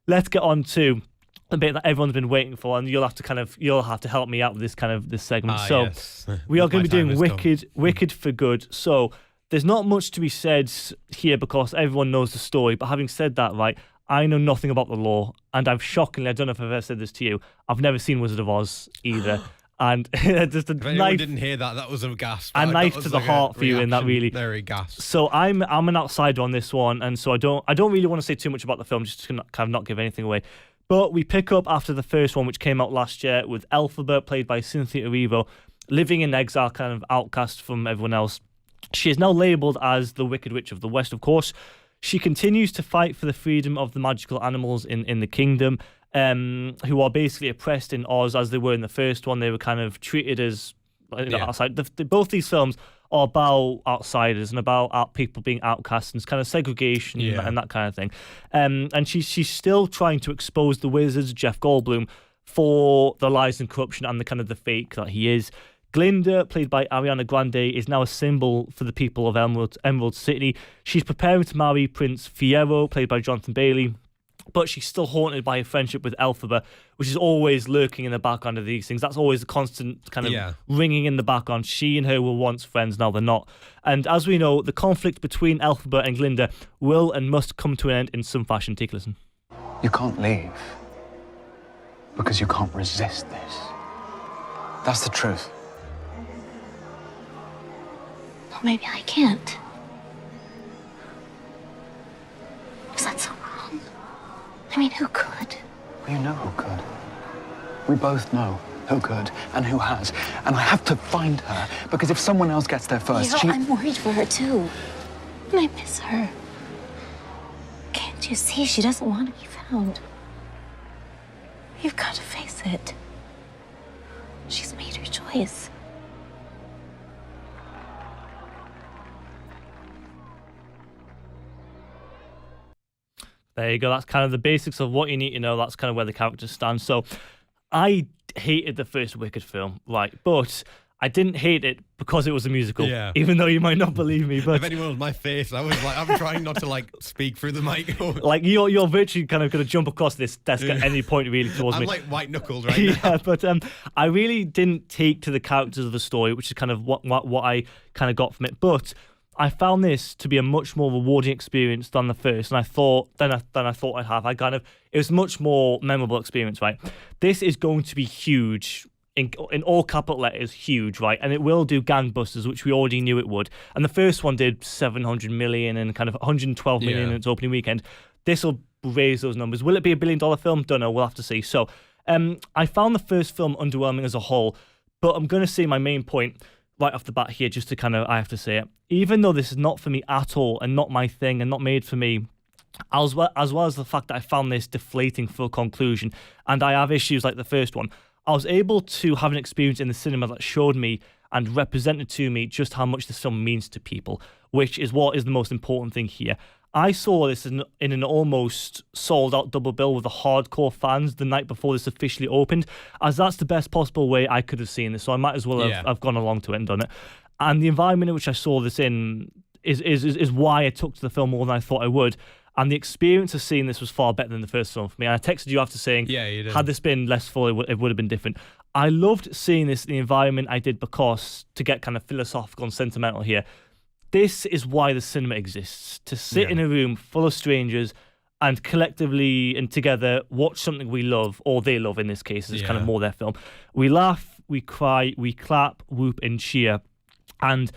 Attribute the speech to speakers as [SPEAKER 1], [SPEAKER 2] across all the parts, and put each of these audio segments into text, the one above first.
[SPEAKER 1] let's get on to the bit that everyone's been waiting for, and you'll have to help me out with this segment.
[SPEAKER 2] Yes.
[SPEAKER 1] We are going to be doing
[SPEAKER 2] My time
[SPEAKER 1] Wicked for Good. So there's not much to be said here because everyone knows the story. But having said that, right, I know nothing about the lore, and I don't know if I've ever said this to you, I've never seen Wizard of Oz either. And just a
[SPEAKER 2] If anyone didn't hear that, that was a gasp.
[SPEAKER 1] A
[SPEAKER 2] That
[SPEAKER 1] knife
[SPEAKER 2] was
[SPEAKER 1] to the
[SPEAKER 2] like
[SPEAKER 1] heart
[SPEAKER 2] a
[SPEAKER 1] for you in that, really.
[SPEAKER 2] Very gasp.
[SPEAKER 1] So I'm an outsider on this one, and so I don't really want to say too much about the film, just to kind of not give anything away. But we pick up after the first one, which came out last year, with Elphaba, played by Cynthia Erivo, living in exile, kind of outcast from everyone else. She is now labelled as the Wicked Witch of the West, of course. She continues to fight for the freedom of the magical animals in the kingdom, who are basically oppressed in Oz as they were in the first one. They were kind of treated as outside. Both these films are about outsiders and about people being outcasts and kind of segregation and that kind of thing. And she's still trying to expose the wizards, Jeff Goldblum, for the lies and corruption and the kind of the fake that he is. Glinda, played by Ariana Grande, is now a symbol for the people of Emerald City. She's preparing to marry Prince Fiyero, played by Jonathan Bailey, but she's still haunted by a friendship with Elphaba, which is always lurking in the background of these things. That's always a constant kind of ringing in the background. She and her were once friends, now they're not. And as we know, the conflict between Elphaba and Glinda will and must come to an end in some fashion. Take a listen.
[SPEAKER 3] You can't leave because you can't resist this. That's the truth.
[SPEAKER 4] Well, maybe I can't. Is that so wrong? I mean, who could?
[SPEAKER 3] Well, you know who could. We both know who could and who has. And I have to find her, because if someone else gets there first,
[SPEAKER 4] I'm worried for her, too. And I miss her. Can't you see she doesn't want to be found? You've got to face it. She's made her choice.
[SPEAKER 1] There you go. That's kind of the basics of what you need to know. That's kind of where the characters stand. So I hated the first Wicked film, right? But I didn't hate it because it was a musical.
[SPEAKER 2] Yeah.
[SPEAKER 1] Even though you might not believe me. But
[SPEAKER 2] if anyone was my face, I was like, I'm trying not to like speak through the mic.
[SPEAKER 1] Like you're virtually kind of going to jump across this desk at any point really towards me.
[SPEAKER 2] I'm like white knuckled right now.
[SPEAKER 1] Yeah, but I really didn't take to the characters of the story, which is kind of what I kind of got from it. But I found this to be a much more rewarding experience than the first, and I thought I'd have. It was a much more memorable experience, right? This is going to be huge, in all capital letters, huge, right? And it will do gangbusters, which we already knew it would. And the first one did 700 million and kind of 112 million in its opening weekend. This will raise those numbers. Will it be $1 billion film? Don't know. We'll have to see. So, I found the first film underwhelming as a whole, but I'm going to say my main point right off the bat here, just to kind of, I have to say it. Even though this is not for me at all and not my thing and not made for me, as well as the fact that I found this deflating for a conclusion, and I have issues like the first one, I was able to have an experience in the cinema that showed me and represented to me just how much this film means to people, which is what is the most important thing here. I saw this in an almost sold-out double bill with the hardcore fans the night before this officially opened, as that's the best possible way I could have seen this, so I might as well have gone along to it and done it. And the environment in which I saw this in is why I took to the film more than I thought I would. And the experience of seeing this was far better than the first film for me. And I texted you after saying,
[SPEAKER 2] you did.
[SPEAKER 1] Had this been less full, it would have been different. I loved seeing this in the environment I did because, to get kind of philosophical and sentimental here, this is why the cinema exists. To sit in a room full of strangers and collectively and together watch something we love, or they love in this case, is kind of more their film. We laugh, we cry, we clap, whoop and cheer. And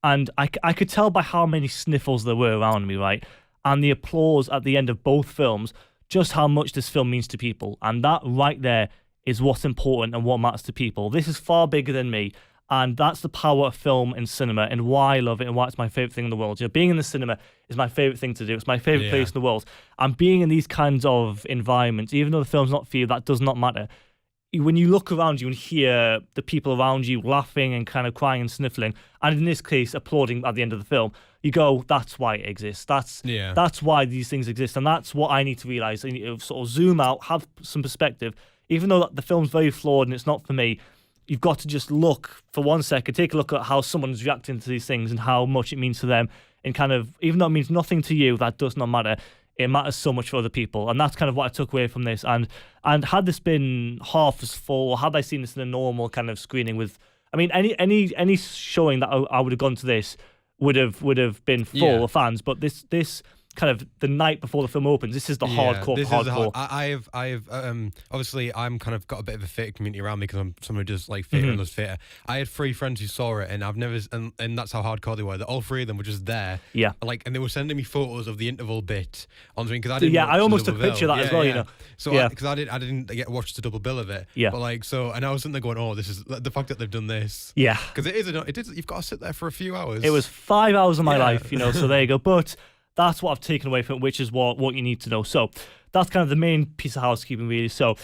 [SPEAKER 1] I could tell by how many sniffles there were around me, right? And the applause at the end of both films, just how much this film means to people. And that right there is what's important and what matters to people. This is far bigger than me. And that's the power of film and cinema and why I love it and why it's my favourite thing in the world. You know, being in the cinema is my favourite thing to do. It's my favourite place in the world. And being in these kinds of environments, even though the film's not for you, that does not matter. When you look around you and hear the people around you laughing and kind of crying and sniffling, and in this case, applauding at the end of the film, you go, that's why it exists. That's why these things exist. And that's what I need to realise. I need to sort of zoom out, have some perspective. Even though the film's very flawed and it's not for me, you've got to just look for 1 second, take a look at how someone's reacting to these things and how much it means to them. And kind of, even though it means nothing to you, that does not matter. it matters so much for other people, and that's kind of what I took away from this. And had this been half as full, or had I seen this in a normal kind of screening with, I mean, any showing that I would have gone to this would have been full of fans, but this kind of the night before the film opens, this is the hardcore.
[SPEAKER 2] This
[SPEAKER 1] hardcore.
[SPEAKER 2] Is I've obviously I'm kind of got a bit of a theatre community around me because I'm someone who does like theatre and does theatre. I had 3 friends who saw it, and I've never and that's how hardcore they were. That all 3 of them were just there.
[SPEAKER 1] Yeah.
[SPEAKER 2] Like, and they were sending me photos of the interval bit on screen because I didn't.
[SPEAKER 1] Yeah,
[SPEAKER 2] watch
[SPEAKER 1] I
[SPEAKER 2] the
[SPEAKER 1] almost
[SPEAKER 2] double
[SPEAKER 1] took a picture
[SPEAKER 2] bill.
[SPEAKER 1] of that as well. You know.
[SPEAKER 2] So
[SPEAKER 1] yeah.
[SPEAKER 2] because I didn't get watch the double bill of it.
[SPEAKER 1] Yeah.
[SPEAKER 2] But like so, and I was sitting there going, oh, this is the fact that they've done this.
[SPEAKER 1] Yeah.
[SPEAKER 2] Because it is you've got to sit there for a few hours.
[SPEAKER 1] It was 5 hours of my life, you know. So there you go. But that's what I've taken away from it, which is what you need to know. So that's kind of the main piece of housekeeping, really. So,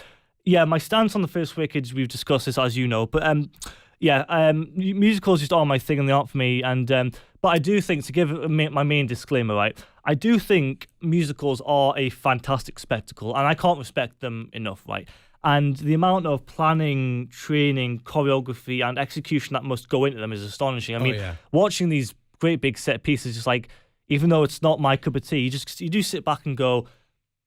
[SPEAKER 1] yeah, my stance on the first Wicked, we've discussed this, as you know. But, musicals just aren't my thing and they aren't for me. And but I do think, to give my main disclaimer, right, I do think musicals are a fantastic spectacle, and I can't respect them enough, right? And the amount of planning, training, choreography, and execution that must go into them is astonishing. I mean, watching these great big set pieces, just like, even though it's not my cup of tea, you do sit back and go,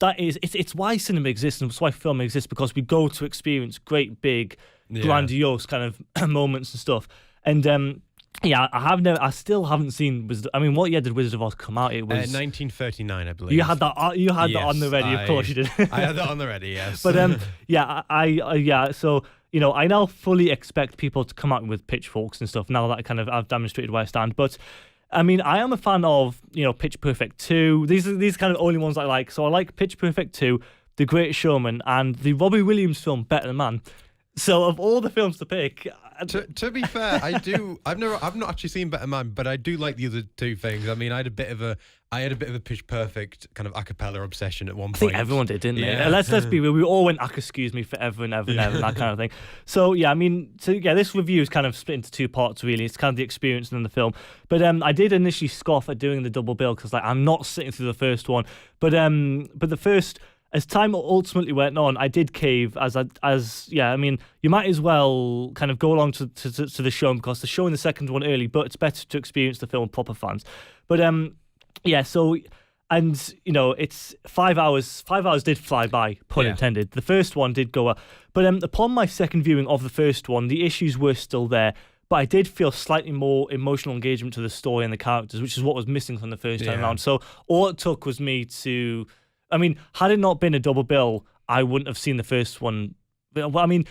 [SPEAKER 1] it's why cinema exists and it's why film exists, because we go to experience great big grandiose kind of moments and stuff. And I still haven't seen what year did Wizard of Oz come out? It was
[SPEAKER 2] 1939, I believe.
[SPEAKER 1] You had that on the ready, of course you did.
[SPEAKER 2] I had that on the ready, yes.
[SPEAKER 1] But so you know, I now fully expect people to come out with pitchforks and stuff now that I've demonstrated where I stand. But I mean, I am a fan of, you know, Pitch Perfect 2. These are kind of only ones I like. So I like Pitch Perfect 2, The Greatest Showman, and the Robbie Williams film Better Than Man. So of all the films to pick,
[SPEAKER 2] to be fair, I've not actually seen Better Man, but I do like the other 2 things. I mean, I had a bit of a Pitch Perfect kind of a cappella obsession at one point.
[SPEAKER 1] I think everyone did, didn't they?
[SPEAKER 2] Yeah.
[SPEAKER 1] Let's be real. We all went excuse me forever and ever and ever, and that kind of thing. So yeah, I mean, this review is kind of split into 2 parts really. It's kind of the experience and then the film. But I did initially scoff at doing the double bill because I'm not sitting through the first one. But the first, as time ultimately went on, I did cave I mean, you might as well kind of go along to the show, because they're showing the second one early, but it's better to experience the film with proper fans. But so, and you know, it's 5 hours. 5 hours did fly by, pun intended. The first one did go up, but upon my second viewing of the first one, the issues were still there. But I did feel slightly more emotional engagement to the story and the characters, which is what was missing from the first time around. So all it took was me to, I mean, had it not been a double bill, I wouldn't have seen the first one. Well, I mean,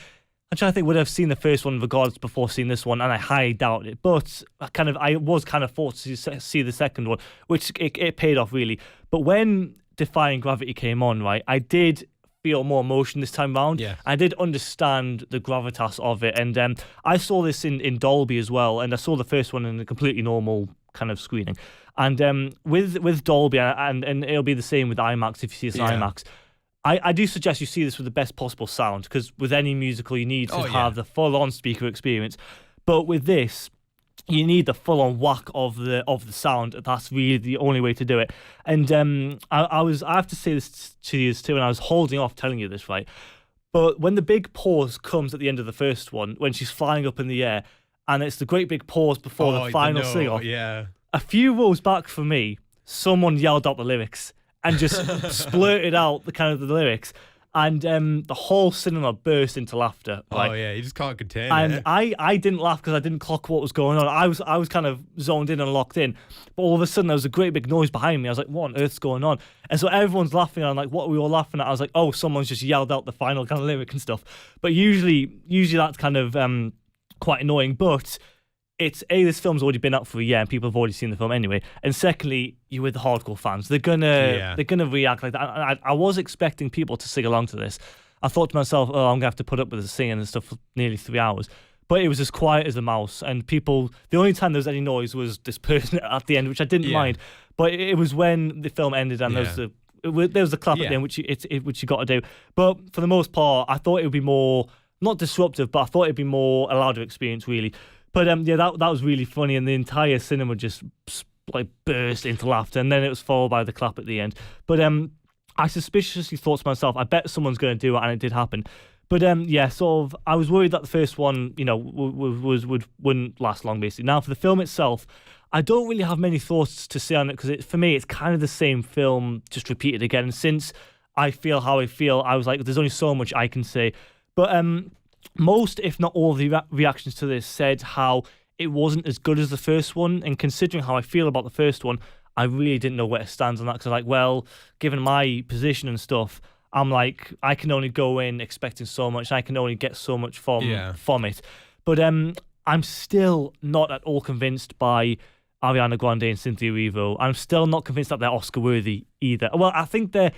[SPEAKER 1] I'm trying to think, would I have seen the first one regardless before seeing this one? And I highly doubt it. But I was kind of forced to see the second one, which it paid off really. But when Defying Gravity came on, right, I did feel more emotion this time round. Yeah. I did understand the gravitas of it. And I saw this in Dolby as well. And I saw the first one in a completely normal kind of screening. And with Dolby, and it'll be the same with IMAX if you see this in IMAX, I do suggest you see this with the best possible sound, because with any musical you need to have the full-on speaker experience. But with this, you need the full-on whack of the sound. That's really the only way to do it. And I have to say this to you too, and I was holding off telling you this, right? But when the big pause comes at the end of the first one, when she's flying up in the air, and it's the great big pause before the final sing-off, a few rows back from me, someone yelled out the lyrics and just splurted out the lyrics, and the whole cinema burst into laughter. Right?
[SPEAKER 2] Oh yeah, you just can't contain
[SPEAKER 1] it.
[SPEAKER 2] And
[SPEAKER 1] I didn't laugh because I didn't clock what was going on. I was kind of zoned in and locked in, but all of a sudden there was a great big noise behind me. I was like, what on earth's going on? And so everyone's laughing, and I'm like, what are we all laughing at? I was like, oh, someone's just yelled out the final kind of lyric and stuff. But usually that's kind of quite annoying, but it's this film's already been out for a year and people have already seen the film anyway. And secondly, you're with the hardcore fans. They're gonna react like that. I was expecting people to sing along to this. I thought to myself, oh, I'm gonna have to put up with the singing and stuff for nearly 3 hours. But it was as quiet as a mouse, and people. The only time there was any noise was this person at the end, which I didn't mind. But it was when the film ended and there was the clap at the end, which you got to do. But for the most part, I thought it would be more not disruptive, but I thought it'd be more a louder experience, really. But that was really funny, and the entire cinema just like burst into laughter, and then it was followed by the clap at the end. But I suspiciously thought to myself, I bet someone's going to do it, and it did happen. But sort of, I was worried that the first one, you know, wouldn't last long, basically. Now for the film itself, I don't really have many thoughts to say on it because for me, it's kind of the same film, just repeated again. And since I feel how I feel, I was like, there's only so much I can say. But most, if not all, of the reactions to this said how it wasn't as good as the first one. And considering how I feel about the first one, I really didn't know where it stands on that. Because I'm like, well, given my position and stuff, I'm like, I can only go in expecting so much. I can only get so much from it. But I'm still not at all convinced by Ariana Grande and Cynthia Erivo. I'm still not convinced that they're Oscar worthy either. Well, I think they're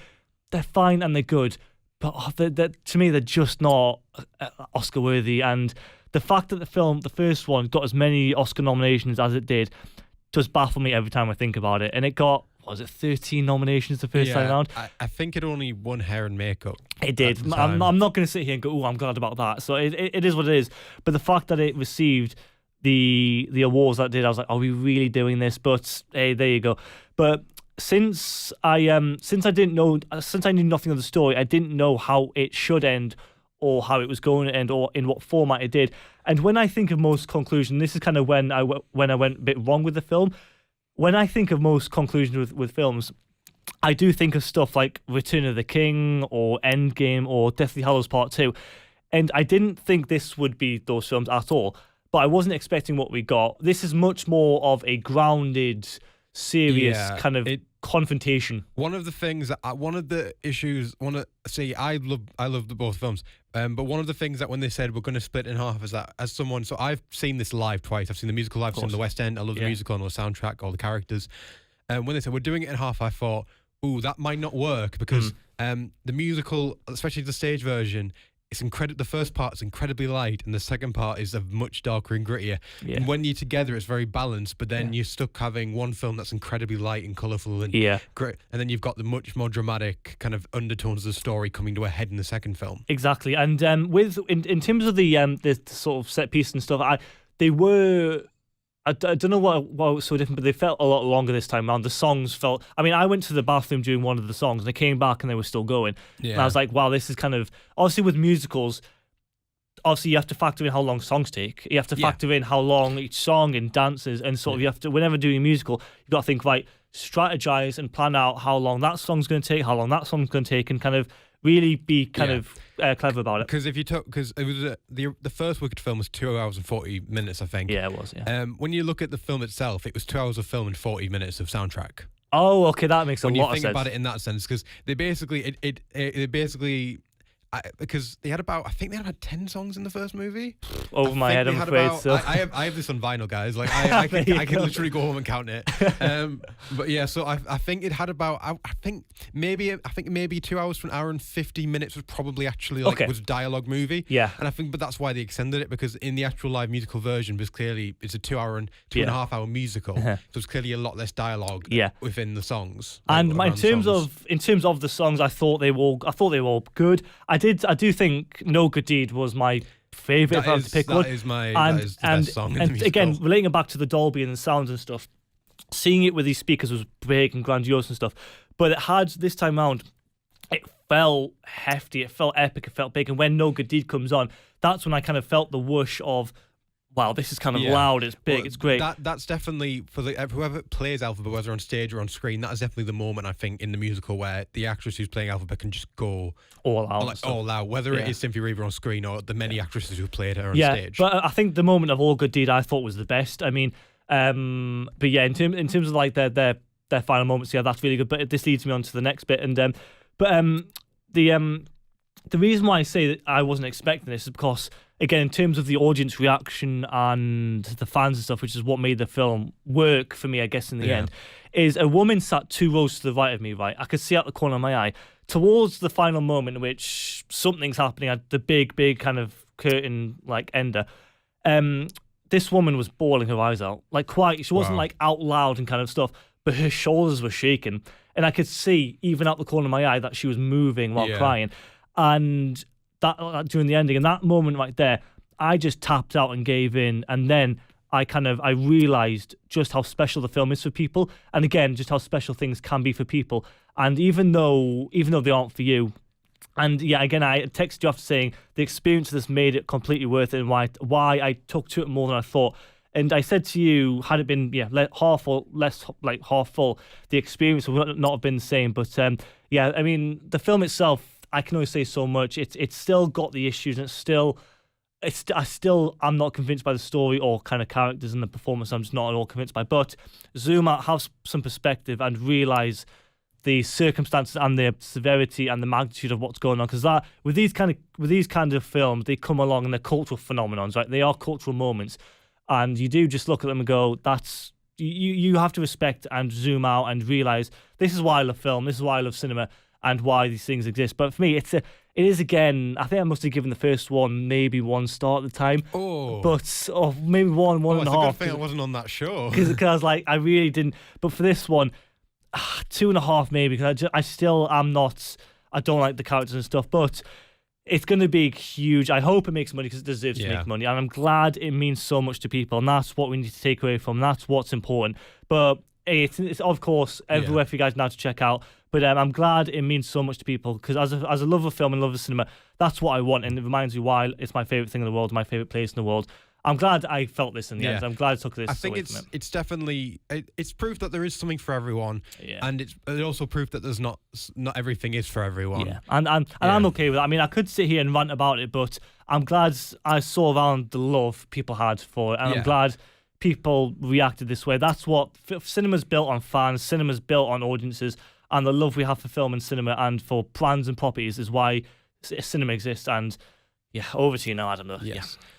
[SPEAKER 1] fine and they're good, but to me they're just not Oscar worthy. And the fact that the first one, got as many Oscar nominations as it did, does baffle me every time I think about it. And it got, what was it, 13 nominations the first time around?
[SPEAKER 2] I think it only won hair and makeup.
[SPEAKER 1] It did. I'm not going to sit here and go, oh, I'm glad about that. So it is what it is. But the fact that it received the awards that it did, I was like, are we really doing this? But hey, there you go. But since I knew nothing of the story, I didn't know how it should end or how it was going to end or in what format it did. And when I think of most conclusions, this is kind of when I went a bit wrong with the film. When I think of most conclusions with films, I do think of stuff like Return of the King or Endgame or Deathly Hallows Part 2. And I didn't think this would be those films at all. But I wasn't expecting what we got. This is much more of a grounded, serious kind of confrontation.
[SPEAKER 2] One of the things that one of the issues, I love the both films. But one of the things that when they said we're going to split in half is that as someone, so I've seen this live twice. I've seen the musical live, I've seen the West End. I love the musical and the soundtrack, all the characters. When they said we're doing it in half, I thought, ooh, that might not work because the musical, especially the stage version, the first part is incredibly light and the second part is a much darker and grittier. And when you're together, it's very balanced, but then you're stuck having one film that's incredibly light and colourful and great, and then you've got the much more dramatic kind of undertones of the story coming to a head in the second film.
[SPEAKER 1] Exactly. And in terms of the sort of set piece and stuff, I don't know what was so different, but they felt a lot longer this time around. The songs felt... I mean, I went to the bathroom during one of the songs, and I came back and they were still going. Yeah. And I was like, wow, this is kind of... Obviously, with musicals, you have to factor in how long songs take. You have to factor in how long each song and dances, and sort of you have to... Whenever doing a musical, you've got to think, right, strategize and plan out how long that song's going to take, how long that song's going to take, and kind of really be kind of clever about it.
[SPEAKER 2] Because it was the first Wicked film was 2 hours and 40 minutes, I think.
[SPEAKER 1] Yeah, it was. Yeah.
[SPEAKER 2] When you look at the film itself, it was 2 hours of film and 40 minutes of soundtrack.
[SPEAKER 1] Oh, okay, that makes a lot of sense.
[SPEAKER 2] When you think about it in that sense, because they basically because they had I think they had 10 songs in the first movie.
[SPEAKER 1] Over my head, I'm afraid.
[SPEAKER 2] I have this on vinyl, guys. Like I can literally go home and count it. But yeah, so I think it had about I think maybe 2 hours to an hour and 50 minutes was probably actually was a dialogue movie.
[SPEAKER 1] Yeah,
[SPEAKER 2] and I think but that's why they extended it, because in the actual live musical version, because clearly it's a 2 hour and 2.5 hour musical, so it's clearly a lot less dialogue. Within the songs.
[SPEAKER 1] And in terms of the songs, I thought they were all good. I do think No Good Deed was my favourite if I was to pick one.
[SPEAKER 2] That is the best song in the musical.
[SPEAKER 1] Again, relating it back to the Dolby and the sounds and stuff, seeing it with these speakers was big and grandiose and stuff. But it had, this time round, it felt hefty, it felt epic, it felt big. And when No Good Deed comes on, that's when I kind of felt the whoosh of, wow, this is kind of loud, it's big, it's great.
[SPEAKER 2] That's definitely, for whoever plays Elphaba, whether on stage or on screen, that is definitely the moment, I think, in the musical where the actress who's playing Elphaba can just go
[SPEAKER 1] all out.
[SPEAKER 2] Whether it is Cynthia Erivo on screen or the many actresses who played her on stage.
[SPEAKER 1] But I think the moment of All Good Deed I thought was the best. I mean, but yeah, in terms of like their final moments, that's really good. But this leads me on to the next bit. And the reason why I say that I wasn't expecting this is because, again, in terms of the audience reaction and the fans and stuff, which is what made the film work for me, I guess, in the end, is a woman sat 2 rows to the right of me, right? I could see out the corner of my eye. Towards the final moment in which something's happening at the big kind of curtain, like, ender, this woman was bawling her eyes out. Like, quite, she wasn't, like, out loud and kind of stuff, but her shoulders were shaking. And I could see, even out the corner of my eye, that she was moving while crying. And that during the ending, and that moment right there, I just tapped out and gave in. And then I realised just how special the film is for people, and again, just how special things can be for people. And even though they aren't for you, and again, I texted you after saying the experience of this made it completely worth it, and why I took to it more than I thought. And I said to you, had it been half or less, like half full, the experience would not have been the same. But yeah, I mean, the film itself, I can only say so much. It's still got the issues, and I'm not convinced by the story or kind of characters and the performance. I'm just not at all convinced by. But zoom out, have some perspective, and realize the circumstances and the severity and the magnitude of what's going on. Because that with these kind of films, they come along and they're cultural phenomenons, right? They are cultural moments, and you do just look at them and go, "That's." You have to respect and zoom out and realize this is why I love film. This is why I love cinema. And why these things exist. But for me, it is again, I think I must have given the first one maybe 1 star at the time. But maybe one and a half.
[SPEAKER 2] It's a good thing I wasn't on that show.
[SPEAKER 1] Because I was like, I really didn't. But for this one, 2.5 maybe, because I still am not, I don't like the characters and stuff. But it's going to be huge. I hope it makes money because it deserves to make money. And I'm glad it means so much to people. And that's what we need to take away from. That's what's important. But it's of course everywhere for you guys now to check out. But I'm glad it means so much to people because as a lover of film and lover of cinema, that's what I want, and it reminds me why it's my favourite thing in the world, my favourite place in the world. I'm glad I felt this in the end. I'm glad I took this.
[SPEAKER 2] I think it's definitely it's proof that there is something for everyone, and it's also proof that there's not everything is for everyone.
[SPEAKER 1] Yeah, and I'm okay with that. I mean, I could sit here and rant about it, but I'm glad I saw around the love people had for it, and I'm glad people reacted this way. That's what cinema's built on: fans. Cinema's built on audiences. And the love we have for film and cinema and for brands and properties is why cinema exists. And over to you now, Adam.
[SPEAKER 2] Yes.